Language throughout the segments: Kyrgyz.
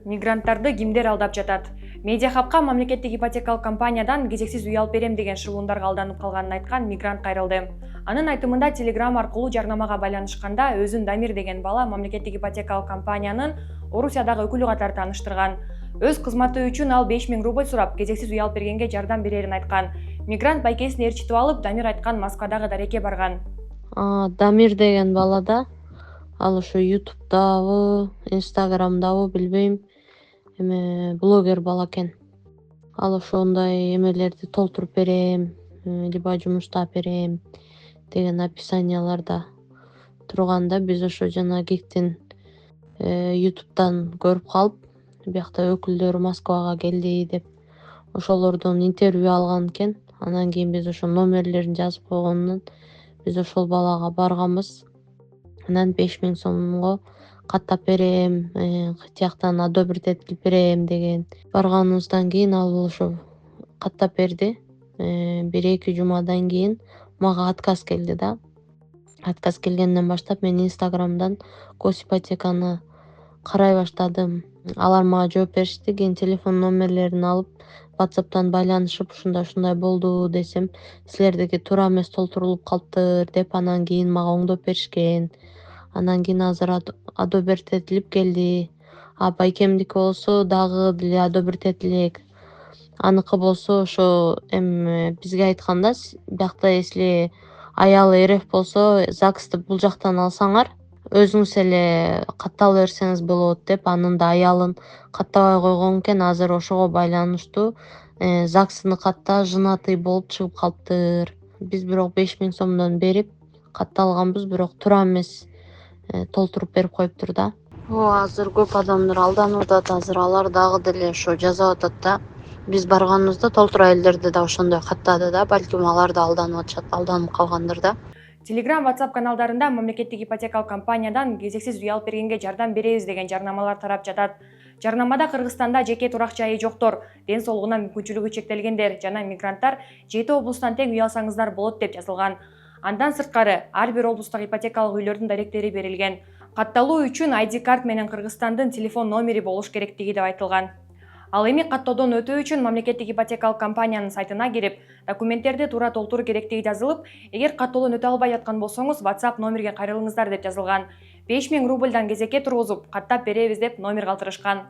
Мигранттарды кимдер алдап жатат? Медиахабка мамлекеттик ипотекалык компаниядан кезексиз үй алып берем деген шылуундарга алданып калганын айткан мигрант кайрылды. Анын айтымында Telegram аркылуу жарнамага байланышканда өзүн Дамир деген бала мамлекеттик ипотекалык компаниянын Орусиядагы өкүлү катары тааныштырган. Өз кызматы үчүн ал 5000 рубль сурап, кезексиз үй алып бергенге жардам берерин айткан. Мигрант байкесин ээрчитип алып, Дамир айткан Москвадагы дарекке барган. Дамир деген бала да, ал ошо ютубдабы, инстаграмдабы билбейм, блогер бала экен. Ал ошондой эмелерди толтуруп берем, либо жумуш таап берем деген описанияларда турганда биз ошо жана Гиктин ютубтан көрүп калып, биякта өкүлдөр Москвага келди деп ошолордон интервью алган экен. Анан кийин биз ошо номерлерин жазып койгондон биз ошол балага барганбыз. Анан 5000 сомго каттап берем, тияктан одобрить этилип берем деген. Барганыбыздан кийин ал ошо каттап берди. 1-2 жумадан кийин мага отказ келди да. Отказ келгенден баштап мен инстаграмдан госипотеканы карай баштадым. Алар мага жооп беришти. Кийин телефон номерлерин алып, WhatsApp'тан байланышып, ушундай болду десем, силердики туура эмес толтурулуп калыптыр деп анан кийин мага оңдоп беришкен. Анан кийин азыр одобрить этилип келди. Байкемдики болсо дагы деле одобрить этилек. Аныкы болсо ошо бизге айтканда, биякта если аялы РФ болсо, ЗАГСты бул жактан алсаңар, өзүңүз эле каттала берсеңиз болот деп, анын да аялын каттабай койгон экен. Азыр ошого байланыштуу ЗАГСыны катта, женатый болуп чыгып калыптыр. Биз бирок 5000 сомдон берип катталганбыз, бирок туура эмес толтуруп берип коюптур да. Азыр көп адамдар алданып атат, азыр алар дагы деле ошо жазап атат да. Биз барганыбызда толтура элдерди да ошондой каттады да, балким алар да алданып атышат, алданып калгандыр да. Telegram, WhatsApp каналдарында мамлекеттик ипотекалык компаниядан кезексиз үй алып бергенге жардам беребиз деген жарнамалар тарап жатат. Жарнамада Кыргызстанда жеке турак жайы жоктор, ден соолугуна мүмкүнчүлүгү чектелгендер жана мигранттар 7 облустан тең үй алсаңыздар болот деп жазылган. Андан сырткары, ар бир облустагы ипотекалык үйлөрдүн даректери берилген. Катталуу үчүн ID карт менен Кыргызстандын телефон номери болуш керектиги деп айтылган. Ал эми каттоодон өтүү үчүн мамлекеттик ипотекалык компаниянын сайтына кирип, документтерди туура толтуруу керектиги жазылып, эгер каттоодон өтө албай жаткан болсоңуз, WhatsApp номерге кайрылыңыздар деп жазылган. 5000 рубльдан кезекке тургузуп, каттап беребиз деп номер калтырышкан.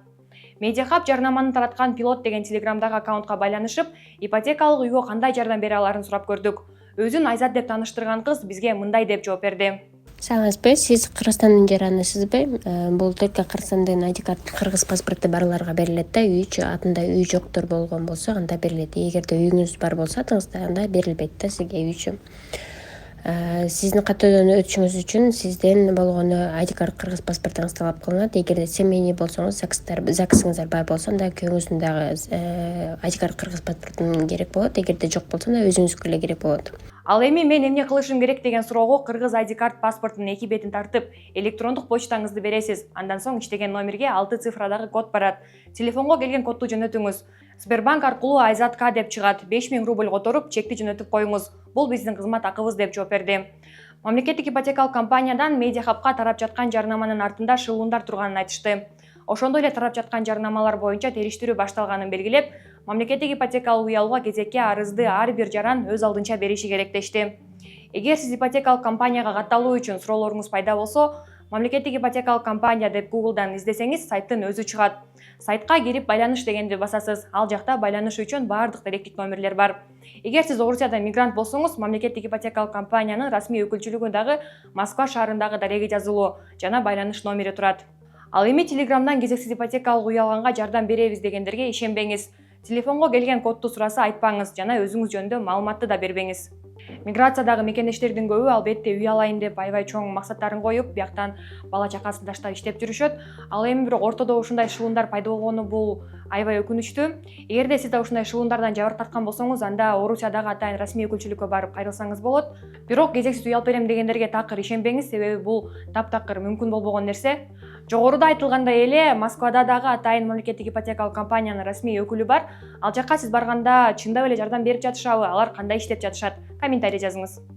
Медиахаб жарнаманы тараткан Пилот деген Telegramдагы аккаунтка байланышып, ипотекалык үйгө кандай жардам бере аларын сурап көрдүк. Өзүн Айзат деп тааныштырган кыз бизге мындай деп жооп берди. Саламатсызбы, сиз Кыргызстандын жаранысызбы? Бул только Кыргызстандын ID карт, кыргыз паспорту барларга берилет да. Атында үй жоктор болгон болсо анда берилет. Эгерде үйүңүз бар болсо, анда берилбейт да сизге үй. Сиздин каттоодон өтүшүңүз үчүн сизден болгону ID карт, кыргыз паспортуңуз талап кылынат. Эгерде семейный болсоңуз, ЗАГСыңыздар бар болсо, анда күйөөңүздүн дагы ID карт, кыргыз паспортун керек болот. Эгерде жок болсо, анда өзүңүзгө эле керек болот. Ал эми мен эмне кылышым керек деген суроого кыргыз ID карт паспортунун 2 бетин тартып, электрондук почтаңызды бересиз. Андан соң иштеген номерге 6 цифрадагы код барат. Телефонго келген кодду жөнөтүңүз. Сбербанк аркылуу Айзат К деп чыгат. 5000 рубль которуп, чекти жөнөтүп коюңуз. Бул биздин кызмат акыбыз деп жооп берди. Мамлекеттик ипотекалык компаниядан Медиахабка тарап жаткан жарнаманын артында шылуундар турганын айтышты. Ошондой эле тарап жаткан жарнамалар боюнча териштирүү башталганын белгилеп, мамлекеттик ипотекалык үй алууга кезекке арызды ар бир жаран өз алдынча бериши керек дешти. Эгер сиз ипотекалык компанияга катталуу үчүн суроолоруңуз пайда болсо, мамлекеттик ипотекалык компания деп Google'дан издесеңиз, сайттын өзү чыгат. Сайтка кирип байланыш дегенди басасыз. Ал жакта байланыш үчүн баардык даректик номерлер бар. Эгер сиз Орусияда мигрант болсоңуз, мамлекеттик ипотекалык компаниянын расмий өкүлчүлүгүндагы Москва шаарындагы дареги жазылуу жана байланыш номери турат. Ал эми Telegramдан кезексиз ипотекалык үй алганга жардам беребиз дегендерге ишенбеңиз. Телефонго келген кодду сураса айтпаңыз жана өзүңүз жөнүндө маалыматты да бербеңиз. Миграциядагы мекендештердин көбү албетте үй алайын деп аябай чоң максаттарын коюп, бияктан бала чакасын таштап иштеп жүрүшөт. Ал эми бирок ортодо ушундай шылуундар пайда болгону бул аябай өкүнүчтүү. Эгерде сиз да ушундай шылуундардан жабыр тарткан болсоңуз, анда Орусиядагы атайын расмий өкүлчүлүккө барып кайрылсаңыз болот. Бирок кезексиз үй алып берем дегендерге такыр ишенбеңиз, себеби бул таптакыр мүмкүн болбогон нерсе. Жогоруда айтылгандай эле, Москвада дагы атайын мамлекеттик ипотекалык компаниянын расмий өкүлү бар. Ал жакка сиз барганда чындап эле жардам берип жатышабы, алар кандай иштеп жатышат? Комментарий жазыңыз.